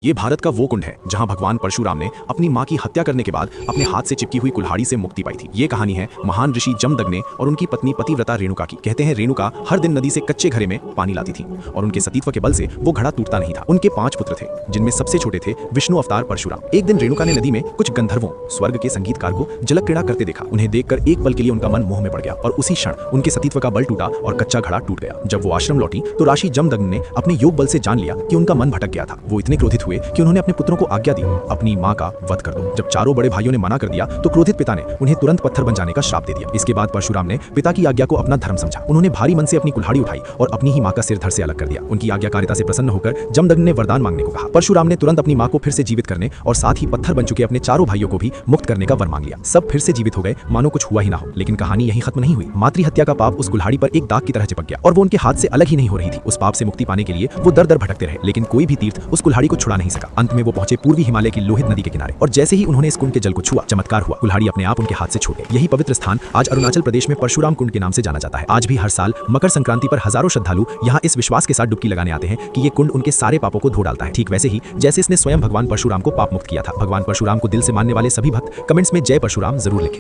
ये भारत का वो कुंड है जहां भगवान परशुराम ने अपनी मां की हत्या करने के बाद अपने हाथ से चिपकी हुई कुल्हाड़ी से मुक्ति पाई थी। ये कहानी है महान ऋषि जमदग्नि और उनकी पत्नी पतिव्रता रेणुका की। कहते हैं रेणुका हर दिन नदी से कच्चे घड़े में पानी लाती थी और उनके सतीत्व के बल से वो घड़ा टूटता नहीं था। उनके 5 पुत्र थे जिनमें सबसे छोटे थे विष्णु अवतार परशुराम। एक दिन रेणुका ने नदी में कुछ गंधर्वों स्वर्ग के संगीतकार को जलक क्रीड़ा करते देखा। उन्हें देखकर एक पल के लिए उनका मन मोह में पड़ गया और उसी क्षण उनके सतीत्व का बल टूटा और कच्चा घड़ा टूट गया। जब वो आश्रम लौटी तो ऋषि जमदग्नि ने अपने योग बल से जान लिया कि उनका मन भटक गया था। वो इतने क्रोधित हुए कि उन्होंने अपने पुत्रों को आज्ञा दी, अपनी मां का वध कर दो। जब चारों बड़े भाइयों ने मना कर दिया तो क्रोधित पिता ने उन्हें तुरंत पत्थर बन जाने का श्राप दे दिया। इसके बाद परशुराम ने पिता की आज्ञा को अपना धर्म समझा। उन्होंने भारी मन से अपनी कुल्हाड़ी उठाई और अपनी ही मां का सिर धड़ से अलग कर दिया। उनकी आज्ञाकारिता से प्रसन्न होकर जमदग्नि ने वरदान मांगने को कहा। परशुराम ने तुरंत अपनी मां को फिर से जीवित करने और साथ ही पत्थर बन चुके अपने चारों भाइयों को भी मुक्त करने का वर मांग लिया। सब फिर से जीवित हो गए मानो कुछ हुआ ही ना हो। लेकिन कहानी यहीं खत्म नहीं हुई। मातृ हत्या का पाप उस कुल्हाड़ी पर एक दाग की तरह चिपक गया और वो उनके हाथ से अलग ही नहीं हो रही थी। उस पाप से मुक्ति पाने के लिए वो दर दर भटकते रहे, लेकिन कोई भी तीर्थ उस कुल्हाड़ी को छुड़ा नहीं सका। अंत में वो पहुंचे पूर्वी हिमालय की लोहित नदी के किनारे और जैसे ही उन्होंने इस कुंड के जल को छुआ, चमत्कार हुआ। कुल्हाड़ी अपने आप उनके हाथ से छूट गई। यही पवित्र स्थान आज अरुणाचल प्रदेश में परशुराम कुंड के नाम से जाना जाता है। आज भी हर साल मकर संक्रांति पर हजारों श्रद्धालु यहाँ इस विश्वास के साथ डुबकी लगाने आते हैं कि ये कुंड उनके सारे पापों को धो डालता है, ठीक वैसे ही जैसे इसने स्वयं भगवान परशुराम को पाप मुक्त किया था। भगवान परशुराम को दिल से मानने वाले सभी भक्त कमेंट्स में जय परशुराम जरूर लिखें।